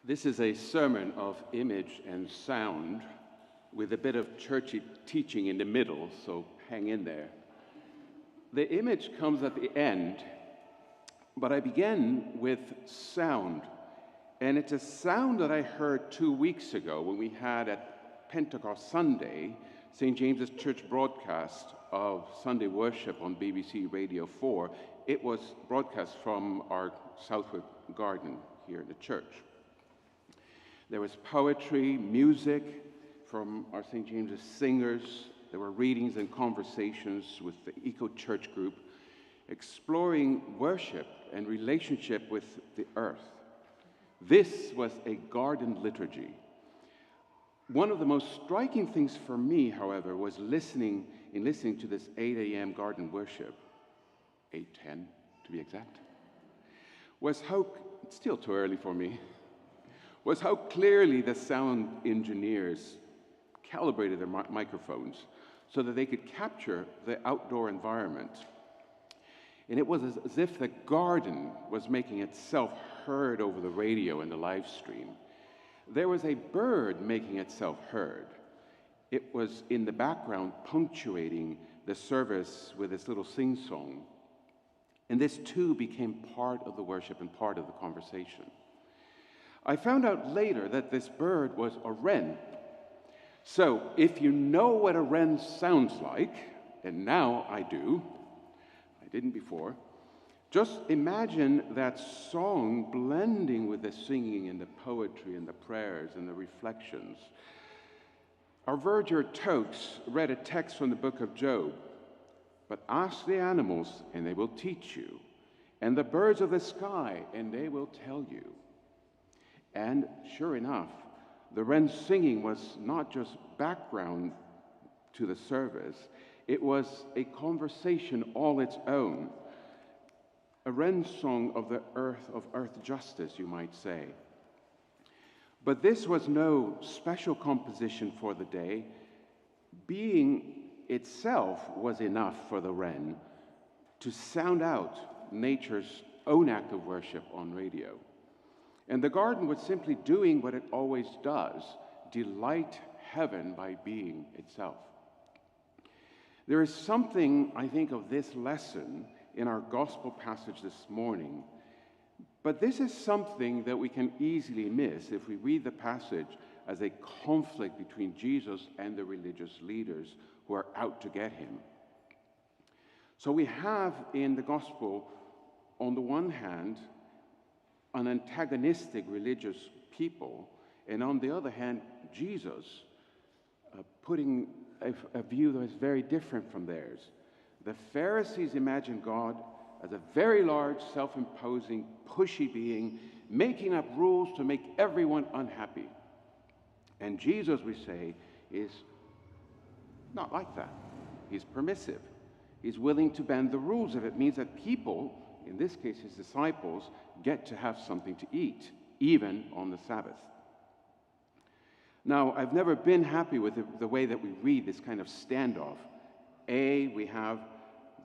This is a sermon of image and sound with a bit of churchy teaching in the middle, so hang in there. The image comes at the end, but I begin with sound. And it's a sound that I heard 2 weeks ago when we had at Pentecost Sunday, St. James's Church broadcast of Sunday worship on BBC Radio 4. It was broadcast from our Southwood garden here in the church. There was poetry, music from our St. James's singers. There were readings and conversations with the Eco Church group, exploring worship and relationship with the earth. This was a garden liturgy. One of the most striking things for me, however, was listening to this 8 a.m. garden worship, 8:10 to be exact, was how, it's still too early for me, was how clearly the sound engineers calibrated their microphones so that they could capture the outdoor environment. And it was as if the garden was making itself heard over the radio and the live stream. There was a bird making itself heard. It was in the background punctuating the service with this little sing-song. And this too became part of the worship and part of the conversation. I found out later that this bird was a wren. So if you know what a wren sounds like, and now I do, I didn't before, just imagine that song blending with the singing and the poetry and the prayers and the reflections. Our verger Tokes read a text from the book of Job. But ask the animals, and they will teach you, and the birds of the sky, and they will tell you. And sure enough, the wren's singing was not just background to the service, it was a conversation all its own. A wren song of the earth, of earth justice, you might say. But this was no special composition for the day. Being itself was enough for the wren to sound out nature's own act of worship on radio. And the garden was simply doing what it always does, delight heaven by being itself. There is something, I think, of this lesson in our gospel passage this morning, but this is something that we can easily miss if we read the passage as a conflict between Jesus and the religious leaders who are out to get him. So we have in the gospel, on the one hand, an antagonistic religious people, and on the other hand, Jesus putting a view that is very different from theirs. The Pharisees imagine God as a very large, self-imposing, pushy being, making up rules to make everyone unhappy. And Jesus, we say, is not like that. He's permissive. He's willing to bend the rules if it means that people, in this case his disciples, get to have something to eat, even on the Sabbath. Now, I've never been happy with the way that we read this kind of standoff. A, we have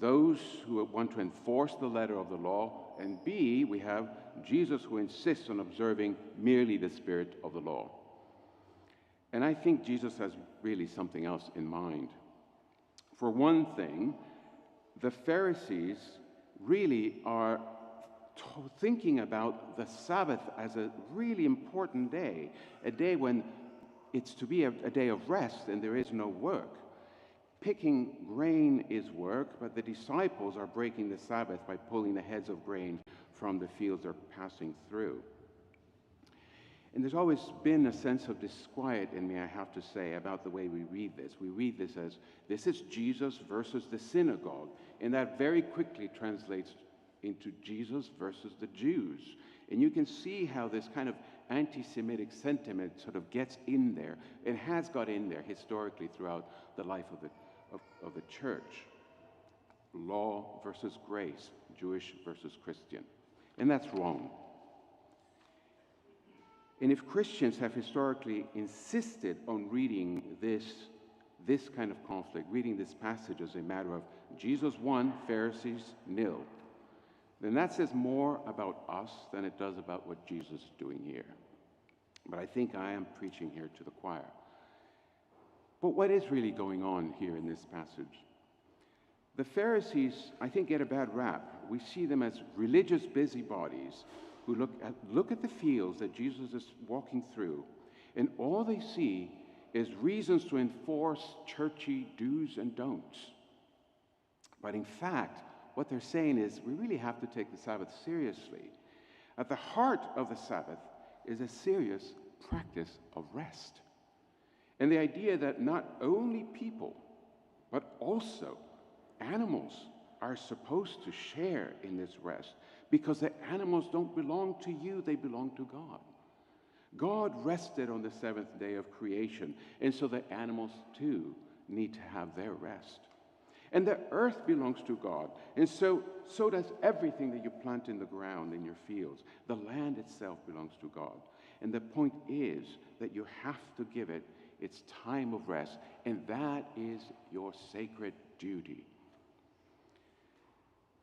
those who want to enforce the letter of the law, and B, we have Jesus who insists on observing merely the spirit of the law. And I think Jesus has really something else in mind. For one thing, the Pharisees really are thinking about the Sabbath as a really important day, a day when it's to be a day of rest and there is no work. Picking grain is work, but the disciples are breaking the Sabbath by pulling the heads of grain from the fields they're passing through. And there's always been a sense of disquiet in me, I have to say, about the way we read this. We read this as, this is Jesus versus the synagogue, and that very quickly translates into Jesus versus the Jews. And you can see how this kind of anti-Semitic sentiment sort of gets in there. It has got in there historically throughout the life of the church. Law versus grace, Jewish versus Christian. And that's wrong. And if Christians have historically insisted on reading this kind of conflict, reading this passage as a matter of Jesus won, Pharisees nil, then that says more about us than it does about what Jesus is doing here. But I think I am preaching here to the choir. But what is really going on here in this passage? The Pharisees, I think, get a bad rap. We see them as religious busybodies who look at the fields that Jesus is walking through, and all they see is reasons to enforce churchy do's and don'ts. But in fact, what they're saying is we really have to take the Sabbath seriously. At the heart of the Sabbath is a serious practice of rest. And the idea that not only people, but also animals are supposed to share in this rest, because the animals don't belong to you, they belong to God. God rested on the seventh day of creation, and so the animals too need to have their rest. And the earth belongs to God, and so does everything that you plant in the ground, in your fields. The land itself belongs to God. And the point is that you have to give it its time of rest, and that is your sacred duty.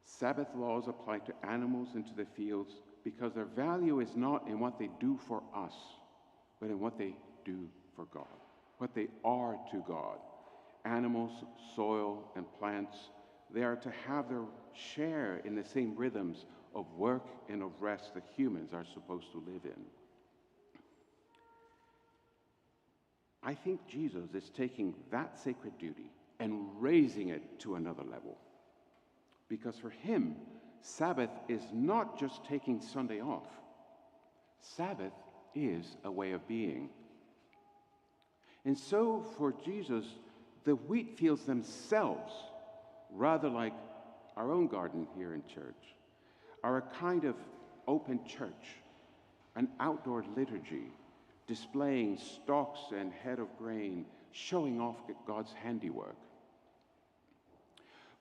Sabbath laws apply to animals and to the fields because their value is not in what they do for us, but in what they do for God, what they are to God. Animals, soil, and plants, they are to have their share in the same rhythms of work and of rest that humans are supposed to live in. I think Jesus is taking that sacred duty and raising it to another level. Because for him, Sabbath is not just taking Sunday off. Sabbath is a way of being. And so for Jesus, the wheat fields themselves, rather like our own garden here in church, are a kind of open church, an outdoor liturgy, displaying stalks and head of grain, showing off God's handiwork.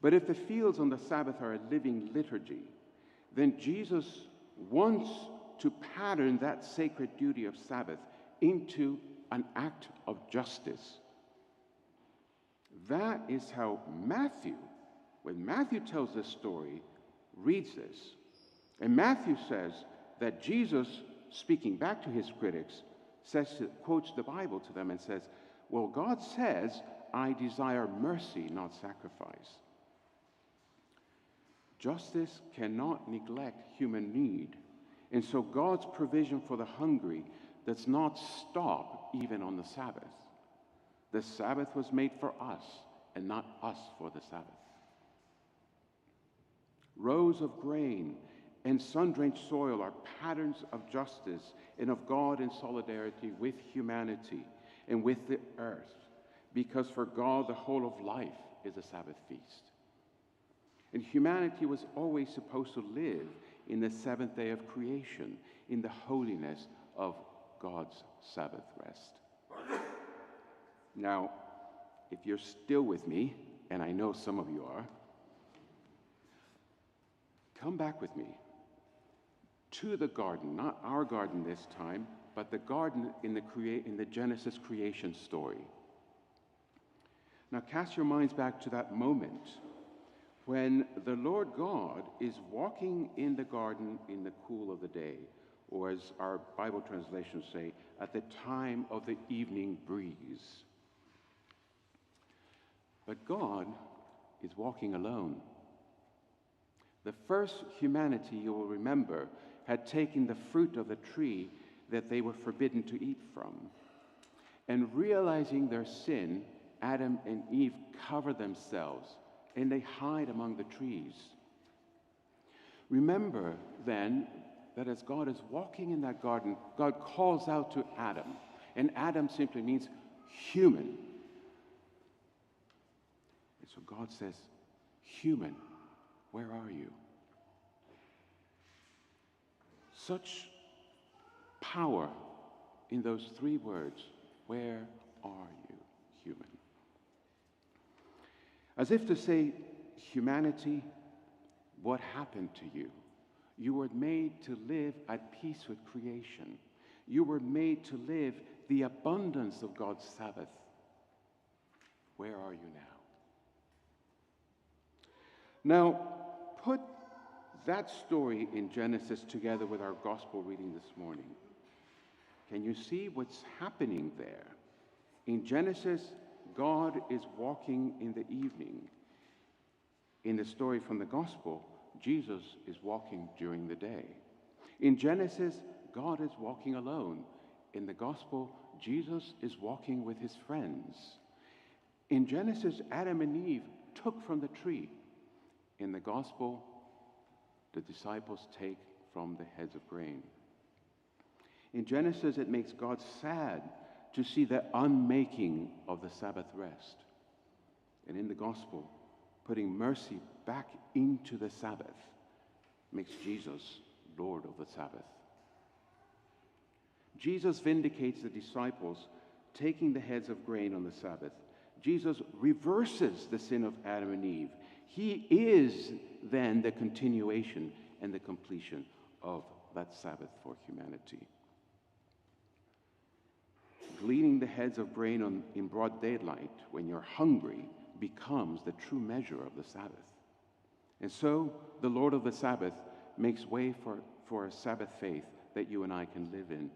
But if the fields on the Sabbath are a living liturgy, then Jesus wants to pattern that sacred duty of Sabbath into an act of justice. That is how Matthew, when Matthew tells this story, reads this. And Matthew says that Jesus, speaking back to his critics, quotes the Bible to them and says, well, God says, I desire mercy, not sacrifice. Justice cannot neglect human need. And so God's provision for the hungry does not stop even on the Sabbath. The Sabbath was made for us and not us for the Sabbath. Rows of grain and sun-drenched soil are patterns of justice and of God in solidarity with humanity and with the earth, because for God the whole of life is a Sabbath feast. And humanity was always supposed to live in the seventh day of creation, in the holiness of God's Sabbath rest. Now, if you're still with me, and I know some of you are, come back with me to the garden, not our garden this time, but the garden in the Genesis creation story. Now cast your minds back to that moment when the Lord God is walking in the garden in the cool of the day, or as our Bible translations say, at the time of the evening breeze. But God is walking alone. The first humanity, you will remember, had taken the fruit of the tree that they were forbidden to eat from. And realizing their sin, Adam and Eve cover themselves and they hide among the trees. Remember then that as God is walking in that garden, God calls out to Adam. And Adam simply means human. And so God says, human, where are you? Such power in those three words, where are you, human? As if to say, humanity, what happened to you? You were made to live at peace with creation. You were made to live the abundance of God's Sabbath. Where are you now? Now, put that story in Genesis together with our gospel reading this morning. Can you see what's happening there? In Genesis, God is walking in the evening. In the story from the gospel, Jesus is walking during the day. In Genesis, God is walking alone. In the gospel, Jesus is walking with his friends. In Genesis, Adam and Eve took from the tree. In the gospel, the disciples take from the heads of grain. In Genesis, it makes God sad to see the unmaking of the Sabbath rest. And in the gospel, putting mercy back into the Sabbath makes Jesus Lord of the Sabbath. Jesus vindicates the disciples taking the heads of grain on the Sabbath. Jesus reverses the sin of Adam and Eve. He is then the continuation and the completion of that Sabbath for humanity. Gleaning the heads of grain in broad daylight when you're hungry becomes the true measure of the Sabbath. And so the Lord of the Sabbath makes way for a Sabbath faith that you and I can live in.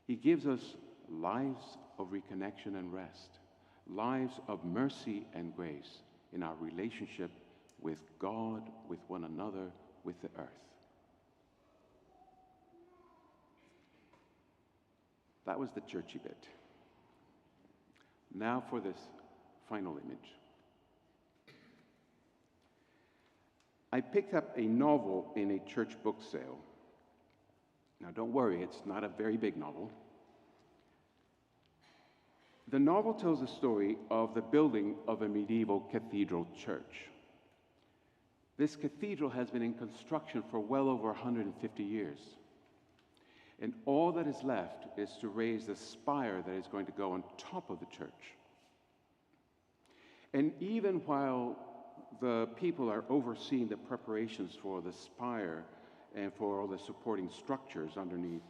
He gives us lives of reconnection and rest, lives of mercy and grace in our relationship with God, with one another, with the earth. That was the churchy bit. Now for this final image. I picked up a novel in a church book sale. Now don't worry, it's not a very big novel. The novel tells the story of the building of a medieval cathedral church. This cathedral has been in construction for well over 150 years. And all that is left is to raise the spire that is going to go on top of the church. And even while the people are overseeing the preparations for the spire and for all the supporting structures underneath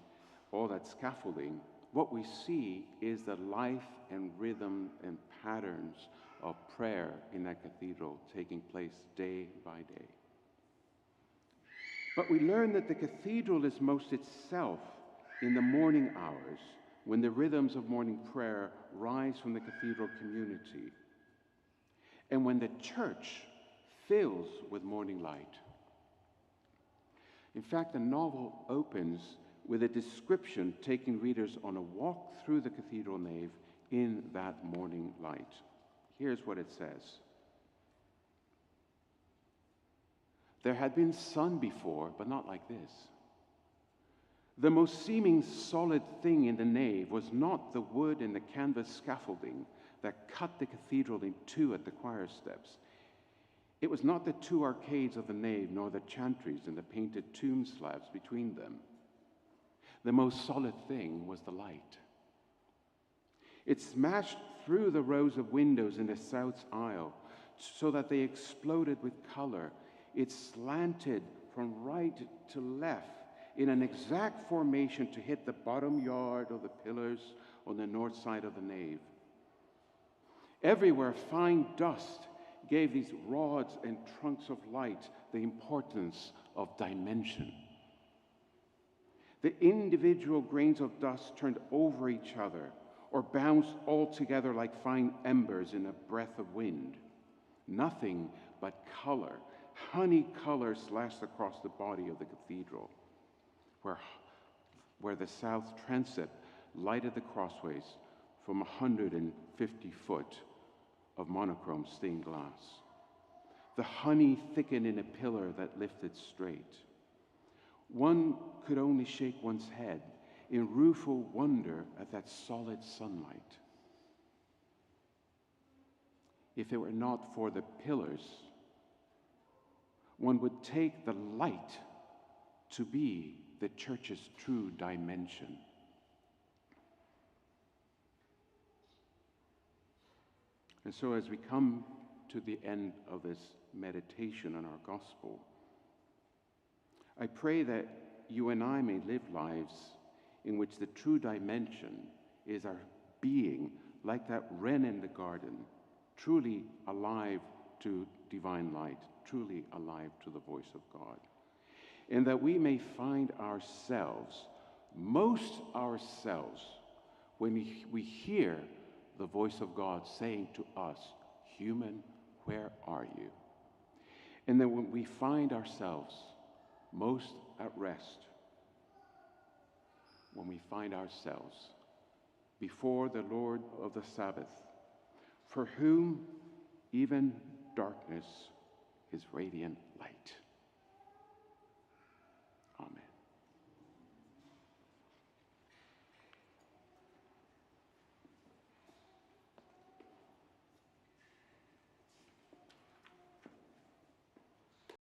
all that scaffolding, what we see is the life and rhythm and patterns of prayer in that cathedral taking place day by day. But we learn that the cathedral is most itself in the morning hours, when the rhythms of morning prayer rise from the cathedral community, and when the church fills with morning light. In fact, the novel opens with a description taking readers on a walk through the cathedral nave in that morning light. Here's what it says. There had been sun before, but not like this. The most seeming solid thing in the nave was not the wood and the canvas scaffolding that cut the cathedral in two at the choir steps. It was not the two arcades of the nave, nor the chantries and the painted tomb slabs between them. The most solid thing was the light. It smashed through the rows of windows in the south aisle so that they exploded with color. It slanted from right to left in an exact formation to hit the bottom yard of the pillars on the north side of the nave. Everywhere, fine dust gave these rods and trunks of light the importance of dimension. The individual grains of dust turned over each other or bounced all together like fine embers in a breath of wind. Nothing but color, honey color slashed across the body of the cathedral, where the south transept lighted the crossways from 150 foot of monochrome stained glass. The honey thickened in a pillar that lifted straight. One could only shake one's head in rueful wonder at that solid sunlight. If it were not for the pillars, one would take the light to be the church's true dimension. And so as we come to the end of this meditation on our gospel, I pray that you and I may live lives in which the true dimension is our being, like that wren in the garden, truly alive to divine light, truly alive to the voice of God. And that we may find ourselves most ourselves when we hear the voice of God saying to us, "Human, where are you?" And then when we find ourselves most at rest, when we find ourselves before the Lord of the Sabbath, for whom even darkness is radiant light.